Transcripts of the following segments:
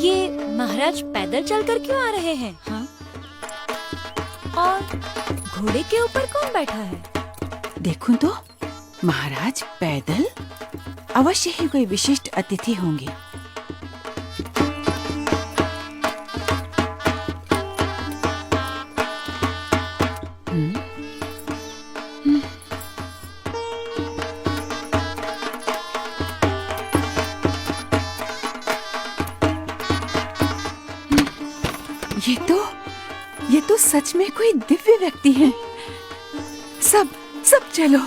ये महाराज पैदल चलकर क्यों आ रहे हैं? हाँ? और घोड़े के ऊपर कौन बैठा है? देखूं तो महाराज पैदल, अवश्य ही कोई विशिष्ट अतिथि होंगे। ये तो सच में कोई दिव्य व्यक्ति हैं। सब चलो,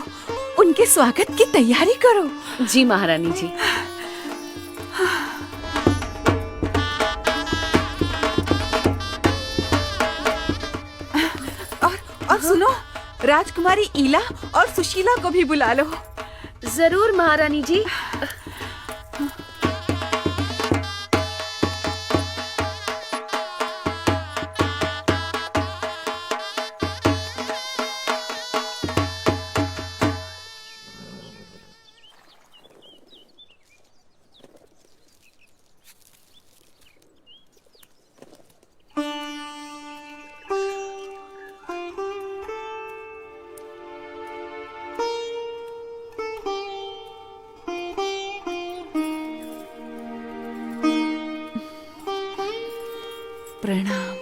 उनके स्वागत की तैयारी करो। जी महारानी जी। और सुनो, राजकुमारी ईला और सुशीला को भी बुला लो। जरूर महारानी जी। प्रणाम।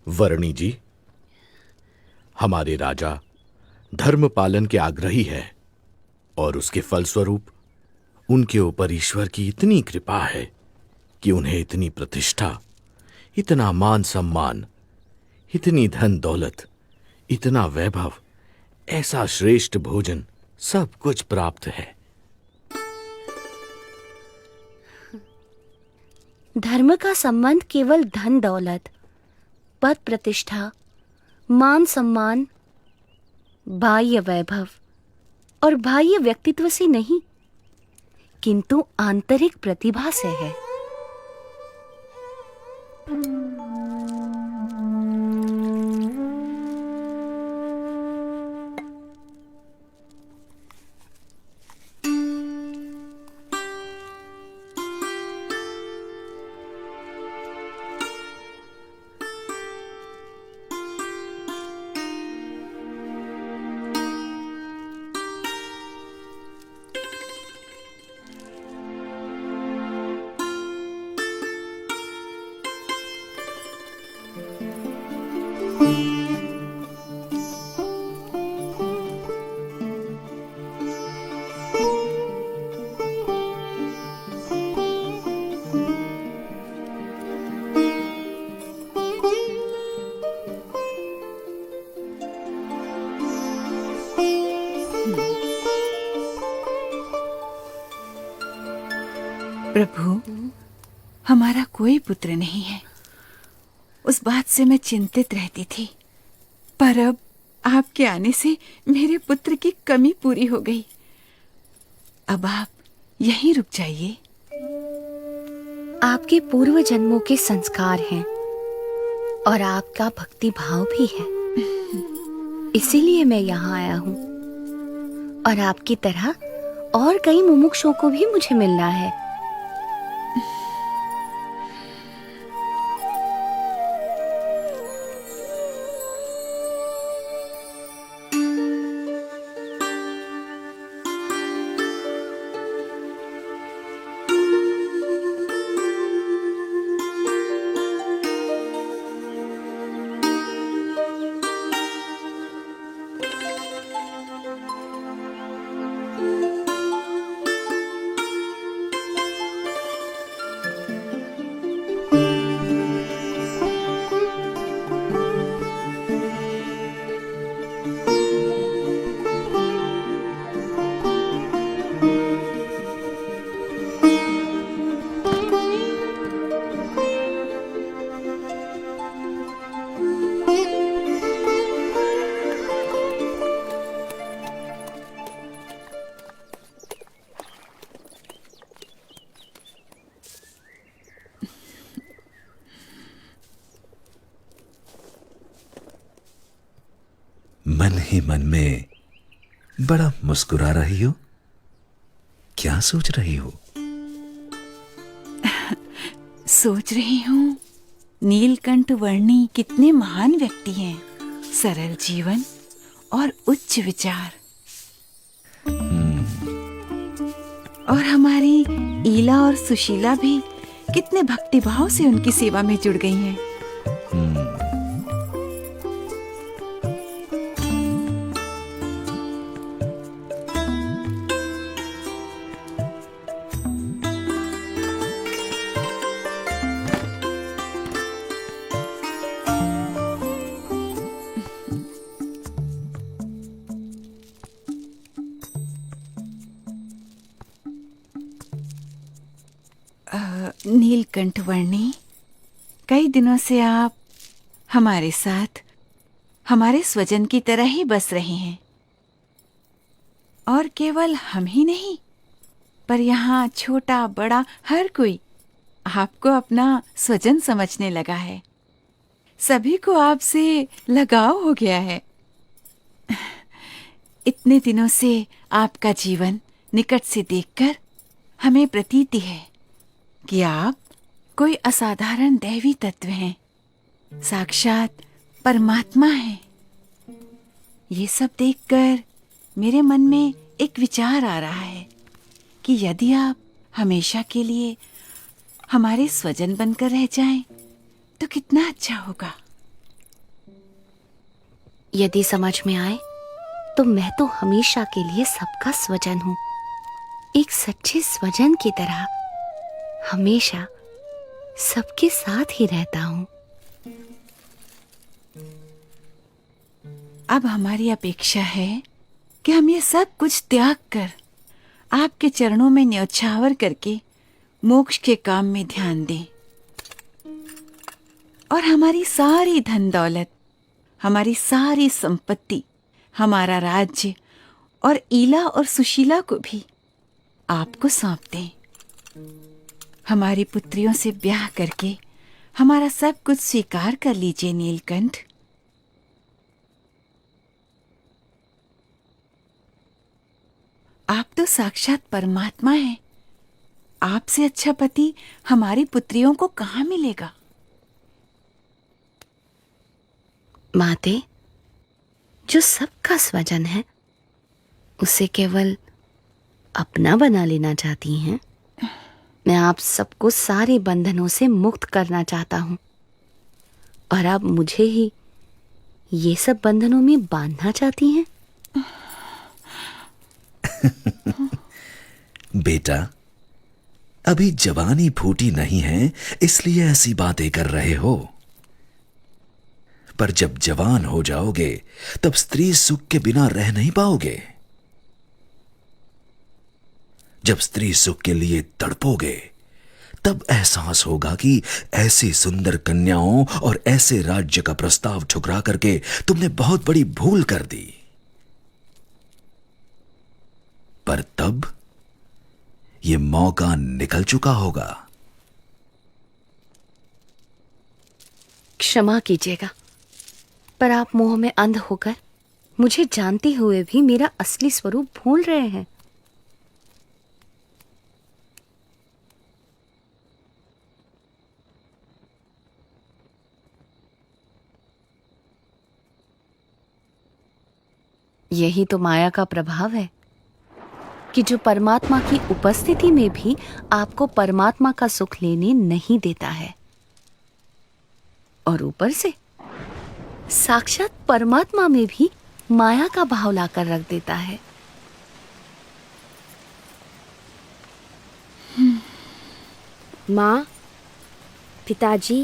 वर्णी जी, हमारे राजा धर्म पालन के आग्रही है और उसके फलस्वरूप उनके ऊपर ईश्वर की इतनी कृपा है कि उन्हें इतनी प्रतिष्ठा, इतना मान सम्मान, इतनी धन दौलत, इतना वैभव, ऐसा श्रेष्ठ भोजन, सब कुछ प्राप्त है। धर्म का संबंध केवल धन दौलत, पद प्रतिष्ठा, मान सम्मान, बाह्य वैभव और बाह्य व्यक्तित्व से नहीं, किंतु आंतरिक प्रतिभा से है। प्रभु, हमारा कोई पुत्र नहीं है। उस बात से मैं चिंतित रहती थी, पर अब आपके आने से मेरे पुत्र की कमी पूरी हो गई। अब आप यहीं रुक जाइए। आपके पूर्व जन्मों के संस्कार हैं और आपका भक्ति भाव भी है, इसीलिए मैं यहाँ आया हूँ। और आपकी तरह और कई मुमुक्षुओं को भी मुझे मिलना है। ही मन में बड़ा मुस्कुरा रही हो। क्या सोच रही हो? सोच रही हूँ नीलकंठ वर्णी कितने महान व्यक्ति हैं, सरल जीवन और उच्च विचार। और हमारी ईला और सुशीला भी कितने भक्तिभाव से उनकी सेवा में जुड़ गई हैं। नीलकंठ वर्णी, कई दिनों से आप हमारे साथ हमारे स्वजन की तरह ही बस रहे हैं। और केवल हम ही नहीं, पर यहाँ छोटा बड़ा हर कोई आपको अपना स्वजन समझने लगा है। सभी को आपसे लगाव हो गया है। इतने दिनों से आपका जीवन निकट से देखकर हमें प्रतीति है कि आप कोई असाधारण दैवी तत्व हैं, साक्षात परमात्मा हैं। ये सब देखकर मेरे मन में एक विचार आ रहा है कि यदि आप हमेशा के लिए हमारे स्वजन बनकर रह जाएं, तो कितना अच्छा होगा। यदि समझ में आए तो मैं तो हमेशा के लिए सबका स्वजन हूँ, एक सच्चे स्वजन की तरह हमेशा सबके साथ ही रहता हूँ। अब हमारी अपेक्षा है कि हम ये सब कुछ त्याग कर आपके चरणों में न्यौछावर करके मोक्ष के काम में ध्यान दें। और हमारी सारी धन दौलत, हमारी सारी संपत्ति, हमारा राज्य और ईला और सुशीला को भी आपको सौंप दें। हमारी पुत्रियों से ब्याह करके हमारा सब कुछ स्वीकार कर लीजिए नीलकंठ। आप तो साक्षात परमात्मा हैं। आपसे अच्छा पति हमारी पुत्रियों को कहाँ मिलेगा? माते, जो सबका स्वजन है उसे केवल अपना बना लेना चाहती हैं। मैं आप सबको सारे बंधनों से मुक्त करना चाहता हूँ, और आप मुझे ही ये सब बंधनों में बांधना चाहती हैं। बेटा, अभी जवानी फूटी नहीं है, इसलिए ऐसी बातें कर रहे हो। पर जब जवान हो जाओगे तब स्त्री सुख के बिना रह नहीं पाओगे। जब स्त्री सुख के लिए तड़पोगे तब एहसास होगा कि ऐसी सुंदर कन्याओं और ऐसे राज्य का प्रस्ताव ठुकरा करके तुमने बहुत बड़ी भूल कर दी। पर तब ये मौका निकल चुका होगा। क्षमा कीजिएगा, पर आप मोह में अंध होकर मुझे जानते हुए भी मेरा असली स्वरूप भूल रहे हैं। यही तो माया का प्रभाव है कि जो परमात्मा की उपस्थिति में भी आपको परमात्मा का सुख लेने नहीं देता है, और ऊपर से साक्षात परमात्मा में भी माया का भाव लाकर रख देता है। माँ, पिताजी,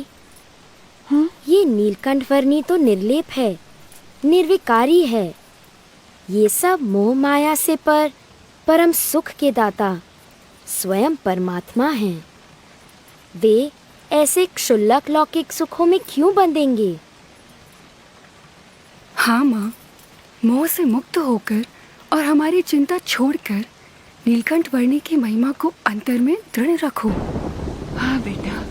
ये नीलकंठ वर्णी तो निर्लेप है, निर्विकारी है। ये सब मोह माया से परम सुख के दाता स्वयं परमात्मा हैं। वे ऐसे क्षुल्लक लौकिक सुखों में क्यों बंधेंगे? हाँ माँ, मोह से मुक्त होकर और हमारी चिंता छोड़कर नीलकंठ वर्णी की महिमा को अंतर में दृढ़ रखो। हाँ बेटा।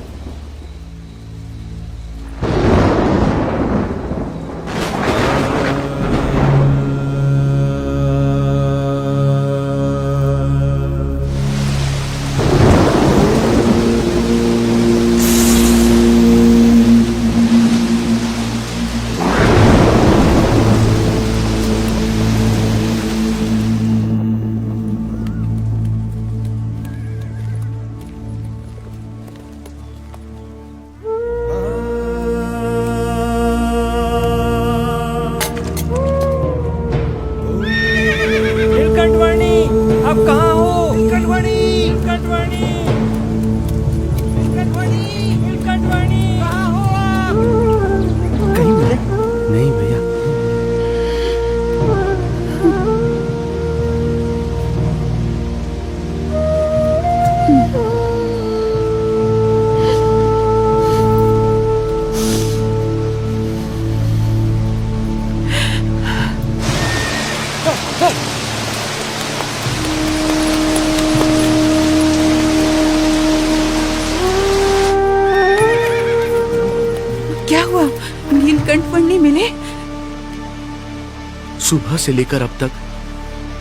सुबह से लेकर अब तक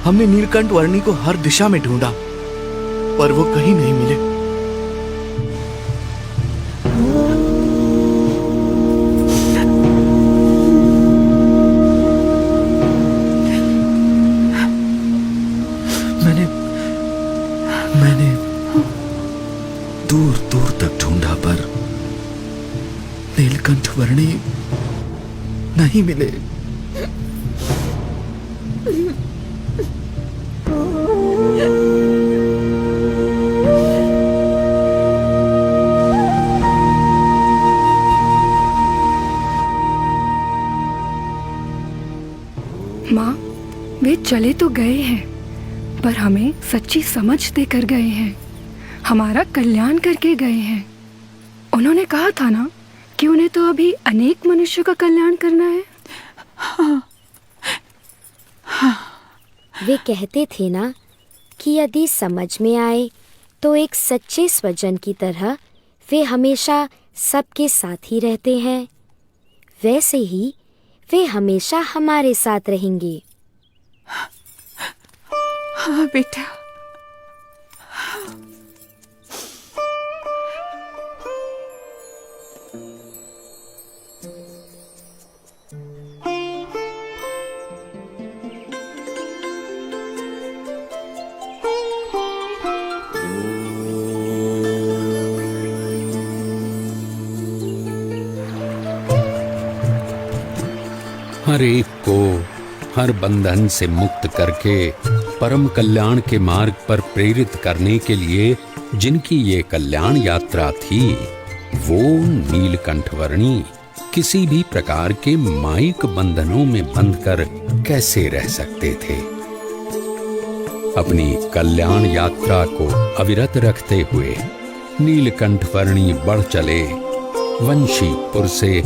हमने नीलकंठ वर्णी को हर दिशा में ढूंढा, पर वो कहीं नहीं मिले। मैंने दूर दूर तक ढूंढा, पर नीलकंठ वर्णी नहीं मिले। माँ, वे चले तो गए हैं, पर हमें सच्ची समझ देकर गए हैं, हमारा कल्याण करके गए हैं। उन्होंने कहा था ना कि उन्हें तो अभी अनेक मनुष्यों का कल्याण करना है। वे कहते थे ना कि यदि समझ में आए तो एक सच्चे स्वजन की तरह वे हमेशा सबके साथ ही रहते हैं, वैसे ही वे हमेशा हमारे साथ रहेंगे। हाँ बेटा। हर एक को हर बंधन से मुक्त करके परम कल्याण के मार्ग पर प्रेरित करने के लिए जिनकी ये कल्याण यात्रा थी, वो नीलकंठ वर्णी किसी भी प्रकार के मायिक बंधनों में बंधकर कैसे रह सकते थे। अपनी कल्याण यात्रा को अविरत रखते हुए नीलकंठ वर्णी बढ़ चले वंशीपुर से